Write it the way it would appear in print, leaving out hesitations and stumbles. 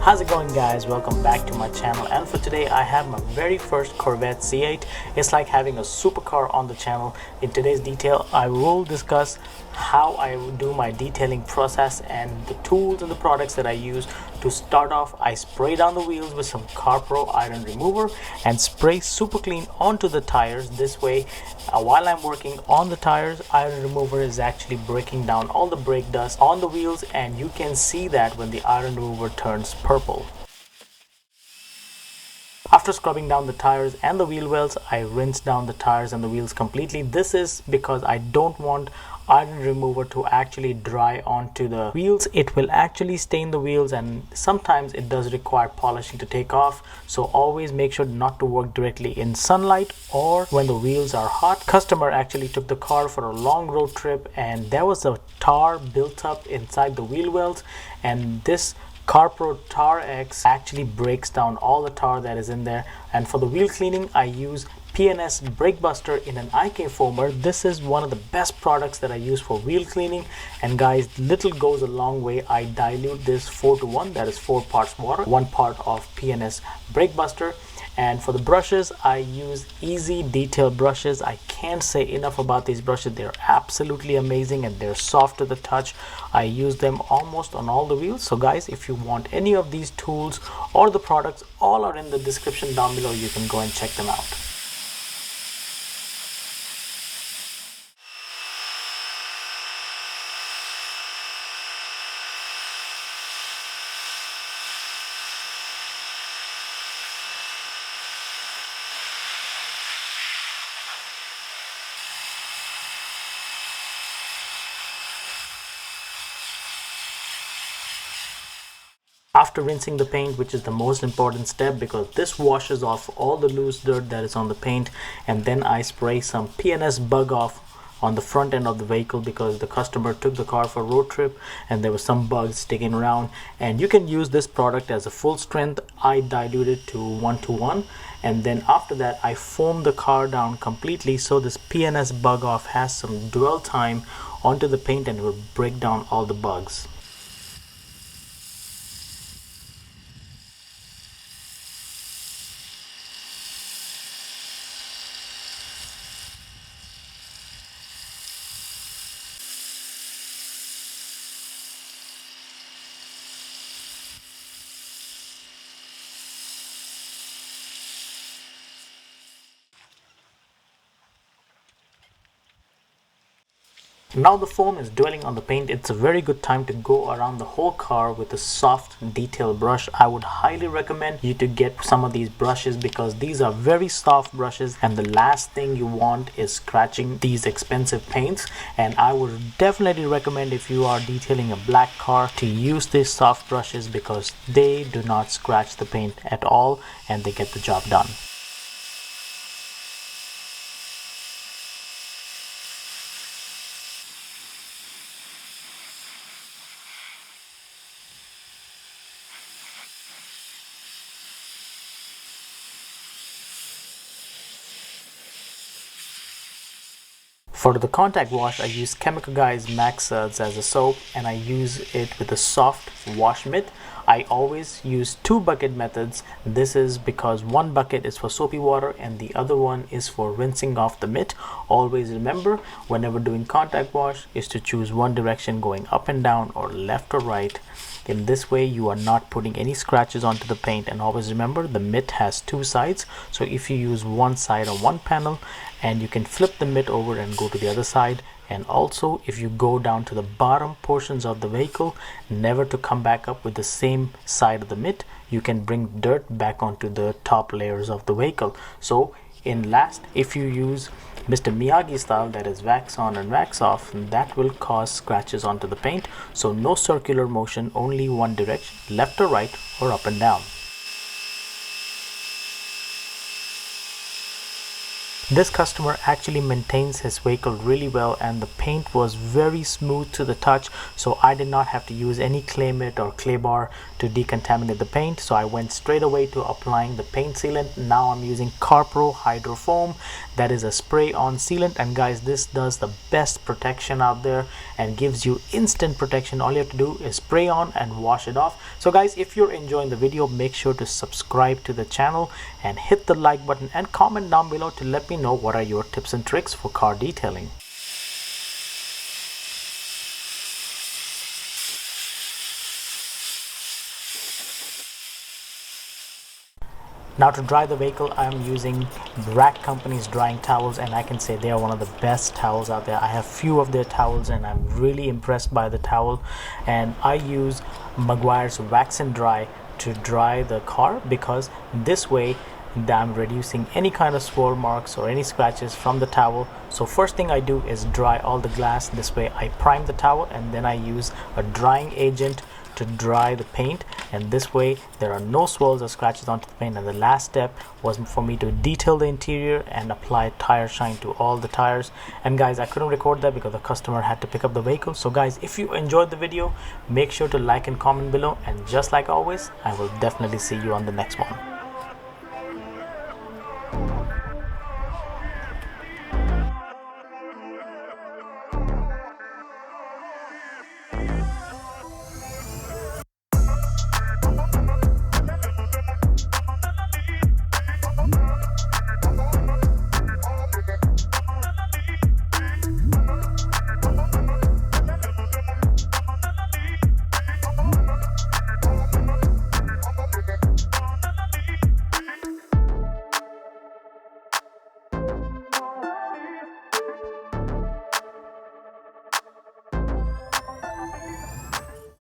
How's it going, guys? Welcome back to my channel, and for today I have my very first Corvette C8. It's like having a supercar on the channel. In today's detail I will discuss how I do my detailing process and the tools and the products that I use. To start off, I spray down the wheels with some carpro iron remover and spray super clean onto the tires. This way, while I'm working on the tires, iron remover is actually breaking down all the brake dust on the wheels, and you can see that when the iron remover turns purple. After scrubbing down the tires and the wheel wells, I rinse down the tires and the wheels completely. This is because I don't want iron remover to actually dry onto the wheels. It will actually stain the wheels, and sometimes it does require polishing to take off. So always make sure not to work directly in sunlight or when the wheels are hot. Customer actually took the car for a long road trip, and there was a tar built up inside the wheel wells, and this carpro Tar X actually breaks down all the tar that is in there. And for the wheel cleaning, I use P&S brake buster in an IK foamer. This is one of the best products that I use for wheel cleaning, and guys, little goes a long way. I dilute this 4:1, that is 4 parts water, 1 part of P&S brake buster. And for the brushes, I use Easy Detail brushes. I can't say enough about these brushes. They're absolutely amazing and they're soft to the touch. I use them almost on all the wheels. So guys, if you want any of these tools or the products, all are in the description down below. You can go and check them out. After rinsing the paint, which is the most important step because this washes off all the loose dirt that is on the paint, and then I spray some P&S bug off on the front end of the vehicle because the customer took the car for a road trip and there were some bugs sticking around. And you can use this product as a full strength. I dilute it to 1:1, and then after that I foam the car down completely so this P&S bug off has some dwell time onto the paint and it will break down all the bugs. Now the foam is dwelling on the paint. It's a very good time to go around the whole car with a soft detail brush. I would highly recommend you to get some of these brushes because these are very soft brushes, and the last thing you want is scratching these expensive paints. And I would definitely recommend, if you are detailing a black car, to use these soft brushes because they do not scratch the paint at all and they get the job done. For the contact wash, I use Chemical Guys Max Suds as a soap, and I use it with a soft wash mitt. I always use 2 bucket methods. This is because 1 bucket is for soapy water and the other one is for rinsing off the mitt. Always remember, whenever doing contact wash, is to choose one direction going up and down or left or right. In this way you are not putting any scratches onto the paint. And always remember, the mitt has 2 sides, so if you use one side on one panel, and you can flip the mitt over and go to the other side. And also, if you go down to the bottom portions of the vehicle, never to come back up with the same side of the mitt. You can bring dirt back onto the top layers of the vehicle. So in last, if you use Mr. Miyagi style, that is wax on and wax off, that will cause scratches onto the paint. So no circular motion, only one direction, left or right or up and down. This customer actually maintains his vehicle really well, and the paint was very smooth to the touch, so I did not have to use any clay mitt or clay bar to decontaminate the paint. So I went straight away to applying the paint sealant. Now I'm using Carpro Hydro Foam. That is a spray on sealant, and guys, this does the best protection out there and gives you instant protection. All you have to do is spray on and wash it off. So guys, if you're enjoying the video, make sure to subscribe to the channel and hit the like button and comment down below to let me know what are your tips and tricks for car detailing. Now to dry the vehicle, I am using Rack Company's drying towels, and I can say they are one of the best towels out there. I have few of their towels and I'm really impressed by the towel, and I use Meguiar's Wax and Dry to dry the car, because this way I'm reducing any kind of swirl marks or any scratches from the towel. So first thing I do is dry all the glass. This way I prime the towel, and then I use a drying agent to dry the paint, and this way there are no swirls or scratches onto the paint. And the last step was for me to detail the interior and apply tire shine to all the tires. And guys, I couldn't record that because the customer had to pick up the vehicle. So guys, if you enjoyed the video, make sure to like and comment below, and just like always, I will definitely see you on the next one.